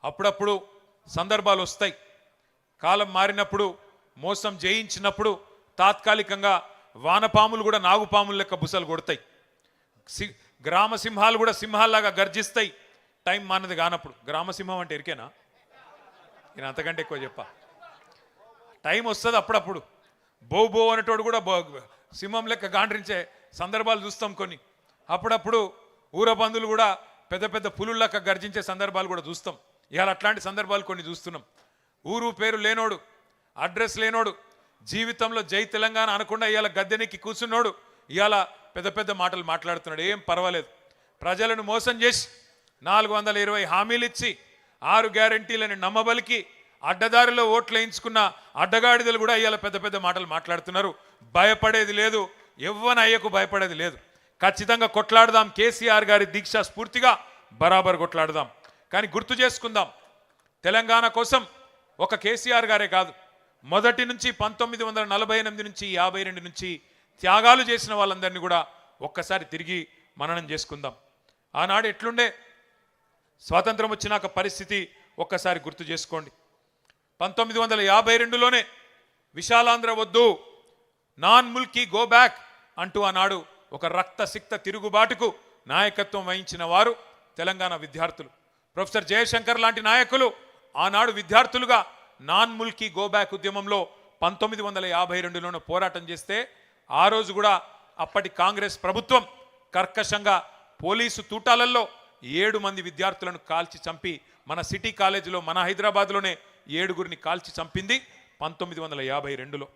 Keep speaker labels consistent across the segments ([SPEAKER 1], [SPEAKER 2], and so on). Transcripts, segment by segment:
[SPEAKER 1] అప్పుడప్పుడు సందర్భాలు వస్తాయి. కాలం మారినప్పుడు, మోసం జయించినప్పుడు తాత్కాలికంగా వానపాములు కూడా నాగుపాములు లెక్క బుసలు కొడతాయి. గ్రామ సింహాలు కూడా సింహాల్లాగా గర్జిస్తాయి టైం మానది కానప్పుడు. గ్రామసింహం అంటే ఎరికేనా? నేను అంతకంటే ఎక్కువ చెప్పా. టైం వస్తుంది అప్పుడప్పుడు. బో బో అనేటోడు కూడా సింహం లెక్క గాండ్రించే సందర్భాలు చూస్తాం కొన్ని. అప్పుడప్పుడు ఊరబందులు కూడా పెద్ద పెద్ద పులుల లెక్క గర్జించే సందర్భాలు కూడా చూస్తాం. ఇవాళ అట్లాంటి సందర్భాలు కొన్ని చూస్తున్నాం. ఊరు పేరు లేనోడు, అడ్రస్ లేనోడు, జీవితంలో జై తెలంగాణ అనకుండా ఇవాళ గద్దెనెక్కి కూర్చున్నోడు ఇవాళ పెద్ద పెద్ద మాటలు మాట్లాడుతున్నాడు. ఏం పర్వాలేదు. ప్రజలను మోసం చేసి 420 హామీలు ఇచ్చి 6 గ్యారంటీలని నమ్మబలికి అడ్డదారిలో ఓట్లు వేయించుకున్న అడ్డగాడిదలు కూడా ఇవాళ పెద్ద పెద్ద మాటలు మాట్లాడుతున్నారు. భయపడేది లేదు, ఎవ్వన అయ్యకు భయపడేది లేదు. ఖచ్చితంగా కొట్లాడదాం. కేసీఆర్ గారి దీక్ష స్ఫూర్తిగా బరాబర్ కొట్లాడదాం. కానీ గుర్తు చేసుకుందాం, తెలంగాణ కోసం ఒక కేసీఆర్ గారే కాదు, మొదటి నుంచి 1948 నుంచి 52 నుంచి త్యాగాలు చేసిన వాళ్ళందరినీ కూడా ఒక్కసారి తిరిగి మననం చేసుకుందాం. ఆనాడు ఎట్లుండే, స్వాతంత్రం వచ్చినాక పరిస్థితి ఒక్కసారి గుర్తు చేసుకోండి. 1952లోనే విశాలాంధ్ర వద్దు, నాన్ ముల్కీ గో బ్యాక్ అంటూ ఆనాడు ఒక రక్తసిక్త తిరుగుబాటుకు నాయకత్వం వహించిన వారు తెలంగాణ విద్యార్థులు. ప్రొఫెసర్ జయశంకర్ లాంటి నాయకులు ఆనాడు విద్యార్థులుగా నాన్ ముల్కీ గో బ్యాక్ ఉద్యమంలో 1952లోనే పోరాటం చేస్తే ఆ రోజు కూడా అప్పటి కాంగ్రెస్ ప్రభుత్వం కర్కశంగా పోలీసు తూటాలలో 7 మంది విద్యార్థులను కాల్చి చంపి, మన సిటీ కాలేజీలో మన హైదరాబాద్లోనే 7గురిని కాల్చి చంపింది 1952లో.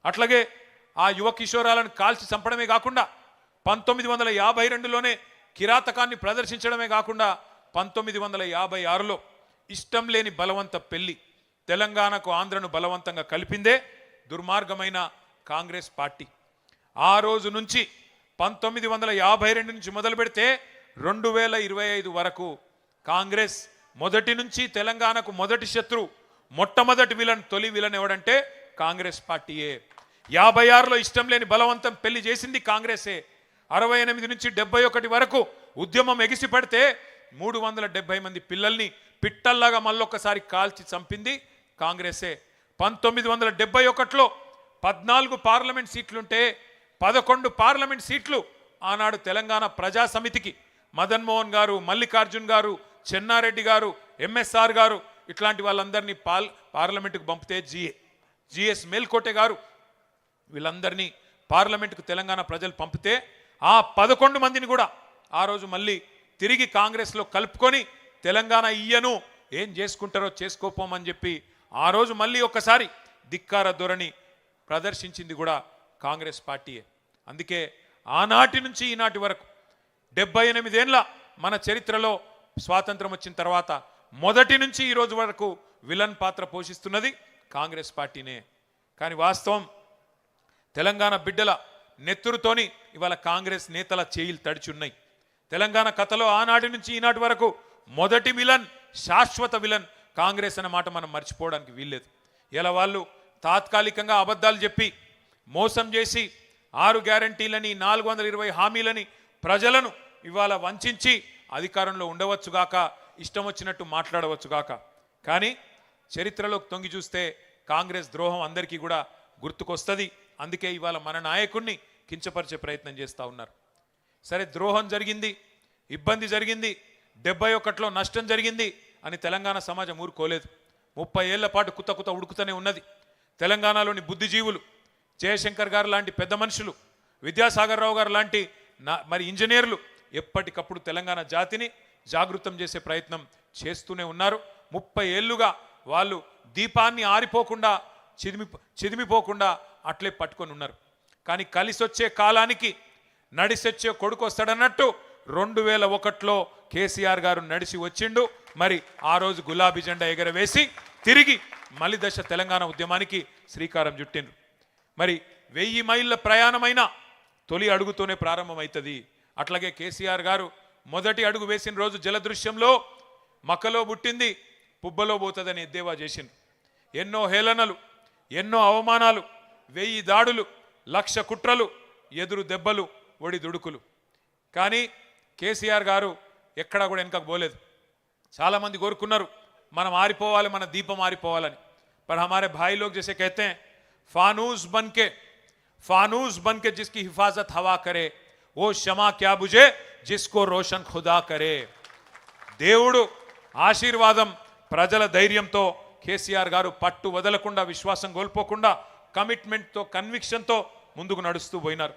[SPEAKER 1] అట్లాగే ఆ యువ కిషోరాలను కాల్చి చంపడమే కాకుండా 1952లోనే కిరాతకాన్ని ప్రదర్శించడమే కాకుండా 1956లో ఇష్టం లేని బలవంత పెళ్లి, తెలంగాణకు ఆంధ్రను బలవంతంగా కలిపిందే దుర్మార్గమైన కాంగ్రెస్ పార్టీ. ఆ రోజు నుంచి 1952 నుంచి మొదలు పెడితే 2025 వరకు కాంగ్రెస్ మొదటి నుంచి తెలంగాణకు మొదటి శత్రు, మొట్టమొదటి విలన్, తొలి విలన్ ఎవడంటే కాంగ్రెస్ పార్టీయే. 56లో ఇష్టం లేని బలవంతం పెళ్లి చేసింది కాంగ్రెసే. 68 నుంచి 71 వరకు ఉద్యమం ఎగిసి పడితే 370 మంది పిల్లల్ని పిట్టల్లాగా మళ్ళొక్కసారి కాల్చి చంపింది కాంగ్రెసే. 1971లో 14 పార్లమెంట్ సీట్లుంటే 11 పార్లమెంట్ సీట్లు ఆనాడు తెలంగాణ ప్రజా సమితికి మదన్మోహన్ గారు, మల్లికార్జున్ గారు, చెన్నారెడ్డి గారు, ఎంఎస్ఆర్ గారు ఇట్లాంటి వాళ్ళందరినీ పార్లమెంటుకు పంపితే జిఎస్ మేల్కోటె గారు వీళ్ళందరినీ పార్లమెంటుకు తెలంగాణ ప్రజలు పంపితే ఆ 11 మందిని కూడా ఆ రోజు మళ్ళీ తిరిగి కాంగ్రెస్లో కలుపుకొని తెలంగాణ ఇయ్యను, ఏం చేసుకుంటారో చేసుకోపోమని చెప్పి ఆ రోజు మళ్ళీ ఒక్కసారి ధిక్కార ధోరణి ప్రదర్శించింది కూడా కాంగ్రెస్ పార్టీయే. అందుకే ఆనాటి నుంచి ఈనాటి వరకు 78 ఏళ్ళ మన చరిత్రలో స్వాతంత్రం వచ్చిన తర్వాత మొదటి నుంచి ఈ రోజు వరకు విలన్ పాత్ర పోషిస్తున్నది కాంగ్రెస్ పార్టీనే. కానీ వాస్తవం తెలంగాణ బిడ్డల నెత్తురుతోని ఇవాళ కాంగ్రెస్ నేతల చేయిలు తడిచున్నాయి. తెలంగాణ కథలో ఆనాటి నుంచి ఈనాటి వరకు మొదటి విలన్, శాశ్వత విలన్ కాంగ్రెస్ అన్న మాట మనం మర్చిపోవడానికి వీల్లేదు. ఇలా వాళ్ళు తాత్కాలికంగా అబద్ధాలు చెప్పి మోసం చేసి 6 గ్యారంటీలని 420 హామీలని ప్రజలను ఇవాళ వంచి అధికారంలో ఉండవచ్చుగాక, ఇష్టం వచ్చినట్టు మాట్లాడవచ్చుగాక. కానీ చరిత్రలోకి తొంగి చూస్తే కాంగ్రెస్ ద్రోహం అందరికీ కూడా గుర్తుకొస్తుంది. అందుకే ఇవాళ మన నాయకుడిని కించపరిచే ప్రయత్నం చేస్తూ ఉన్నారు. సరే, ద్రోహం జరిగింది, ఇబ్బంది జరిగింది, 71లో నష్టం జరిగింది అని తెలంగాణ సమాజం ఊరుకోలేదు. 30 ఏళ్ల పాటు కుత ఉడుకుతూనే ఉన్నది. తెలంగాణలోని బుద్ధిజీవులు, జయశంకర్ గారు లాంటి పెద్ద మనుషులు, విద్యాసాగర్ రావు గారు లాంటి మరి ఇంజనీర్లు ఎప్పటికప్పుడు తెలంగాణ జాతిని జాగృతం చేసే ప్రయత్నం చేస్తూనే ఉన్నారు. 30 ఏళ్లుగా వాళ్ళు దీపాన్ని ఆరిపోకుండా చిదిమిపోకుండా అట్లే పట్టుకొని ఉన్నారు. కానీ కలిసొచ్చే కాలానికి నడిసొచ్చే కొడుకు వస్తాడన్నట్టు 2001లో కేసీఆర్ గారు నడిచి వచ్చిండు. మరి ఆ రోజు గులాబీ జెండా ఎగరవేసి తిరిగి మలి దశ తెలంగాణ ఉద్యమానికి శ్రీకారం చుట్టిండ్రు. మరి 1000 మైళ్ళ ప్రయాణమైన తొలి అడుగుతోనే ప్రారంభమవుతుంది. అట్లాగే కేసీఆర్ గారు మొదటి అడుగు వేసిన రోజు జలదృశ్యంలో మక్కలో పుట్టింది పుబ్బలో పోతుందని ఎద్దేవా చేసిండ్రు. ఎన్నో హేళనలు, ఎన్నో అవమానాలు, 1000 దాడులు, 1,00,000 కుట్రలు, ఎదురు దెబ్బలు, ఒడి దుడుకులు. కానీ కేసీఆర్ గారు ఎక్కడా కూడా వెనకకు పోలేదు. చాలామంది కోరుకున్నారు మనం ఆరిపోవాలి, మన దీపం ఆరిపోవాలని. पर हमारे भाई लोग जैसे कहते हैं फानूस बन के जिसकी हिफाजत हवा करे वो शमा क्या बुझे जिसको रोशन खुदा करे. దేవుడు ఆశీర్వాదం ప్రజల ధైర్యంతో కేసీఆర్ గారు పట్టు వదలకుండా, విశ్వాసం కోల్పోకుండా, కమిట్మెంట్తో, కన్విక్షన్తో ముందుకు నడుస్తూ పోయినారు.